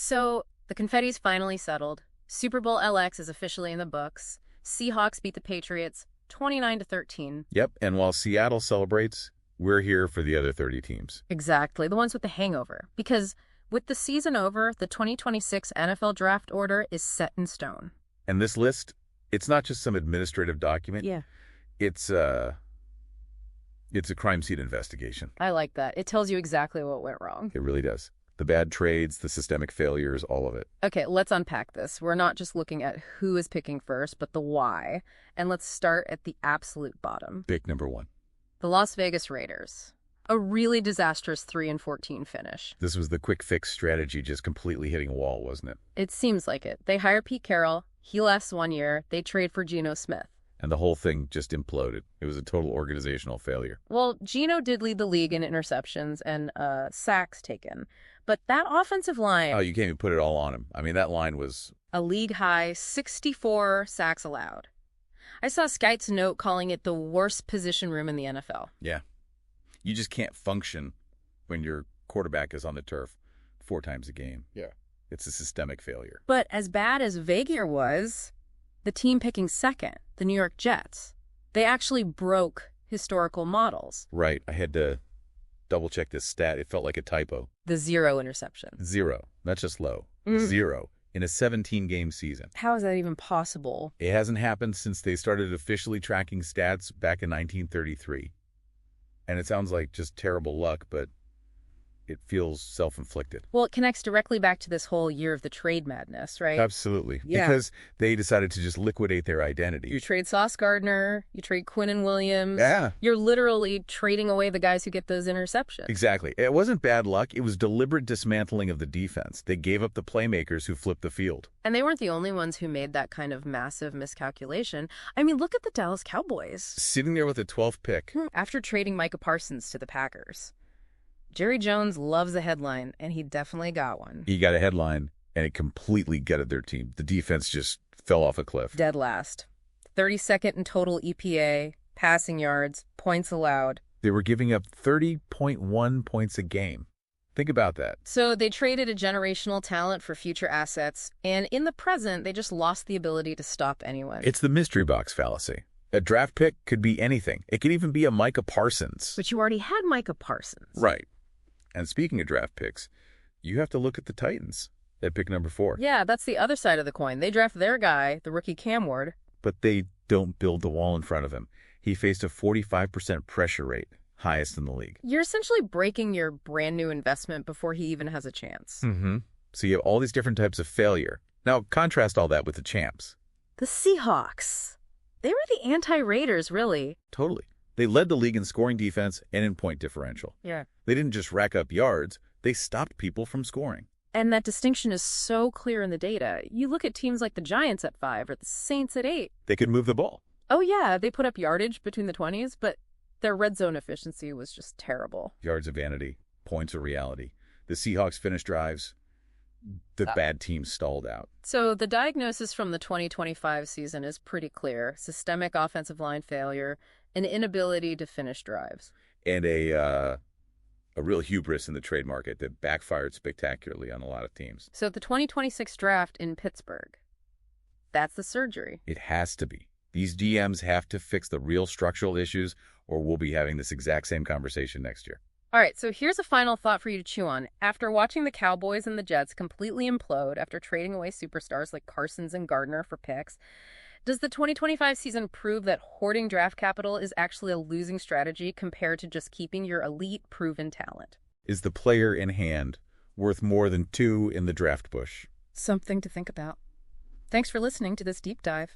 So the confetti's finally settled. Super Bowl LX is officially in the books. Seahawks beat the Patriots 29-13. Yep, and while Seattle celebrates, we're here for the other 30 teams. Exactly, the ones with the hangover. Because with the season over, the 2026 NFL draft order is set in stone. And this list, it's not just some administrative document. Yeah. It's a crime scene investigation. I like that. It tells you exactly what went wrong. It really does. The bad trades, the systemic failures, all of it. Okay, let's unpack this. We're not just looking at who is picking first, but the why. And let's start at the absolute bottom. Big number one. The Las Vegas Raiders. A really disastrous 3-14 finish. This was the quick fix strategy just completely hitting a wall, wasn't it? It seems like it. They hire Pete Carroll. He lasts 1 year. They trade for Geno Smith. And the whole thing just imploded. It was a total organizational failure. Well, Geno did lead the league in interceptions and sacks taken. But that offensive line... Oh, you can't even put it all on him. I mean, that line was... a league-high 64 sacks allowed. I saw Skyte's note calling it the worst position room in the NFL. Yeah. You just can't function when your quarterback is on the turf 4 times a game. Yeah. It's a systemic failure. But as bad as Vegas was, the team picking second, the New York Jets, they actually broke historical models. Right. I had to double-check this stat. It felt like a typo. The 0 interception. 0. Not just low. 0 in a 17-game season. How is that even possible? It hasn't happened since they started officially tracking stats back in 1933. And it sounds like just terrible luck, but it feels self-inflicted. Well, it connects directly back to this whole year of the trade madness, right? Absolutely. Yeah. Because they decided to just liquidate their identity. You trade Sauce Gardner, you trade Quinn and Williams. Yeah. You're literally trading away the guys who get those interceptions. Exactly. It wasn't bad luck. It was deliberate dismantling of the defense. They gave up the playmakers who flipped the field. And they weren't the only ones who made that kind of massive miscalculation. I mean, look at the Dallas Cowboys. Sitting there with the 12th pick. After trading Micah Parsons to the Packers. Jerry Jones loves a headline, and he definitely got one. He got a headline, and it completely gutted their team. The defense just fell off a cliff. Dead last. 32nd in total EPA, passing yards, points allowed. They were giving up 30.1 points a game. Think about that. So they traded a generational talent for future assets, and in the present, they just lost the ability to stop anyone. It's the mystery box fallacy. A draft pick could be anything. It could even be a Micah Parsons. But you already had Micah Parsons. Right. And speaking of draft picks, you have to look at the Titans at pick number 4. Yeah, that's the other side of the coin. They draft their guy, the rookie Cam Ward. But they don't build the wall in front of him. He faced a 45% pressure rate, highest in the league. You're essentially breaking your brand new investment before he even has a chance. Mm-hmm. So you have all these different types of failure. Now, contrast all that with the champs. The Seahawks. They were the anti-Raiders, really. Totally. They led the league in scoring defense and in point differential. Yeah. They didn't just rack up yards. They stopped people from scoring. And that distinction is so clear in the data. You look at teams like the Giants at 5 or the Saints at 8. They could move the ball. Oh, yeah, they put up yardage between the 20s, but their red zone efficiency was just terrible. Yards of vanity, points of reality. The Seahawks finished drives. The bad teams stalled out. So the diagnosis from the 2025 season is pretty clear. Systemic offensive line failure, an inability to finish drives. And a real hubris in the trade market that backfired spectacularly on a lot of teams. So the 2026 draft in Pittsburgh, that's the surgery. It has to be. These GMs have to fix the real structural issues, or we'll be having this exact same conversation next year. All right, so here's a final thought for you to chew on. After watching the Cowboys and the Jets completely implode after trading away superstars like Parsons and Gardner for picks, does the 2025 season prove that hoarding draft capital is actually a losing strategy compared to just keeping your elite, proven talent? Is the player in hand worth more than 2 in the draft bush? Something to think about. Thanks for listening to this deep dive.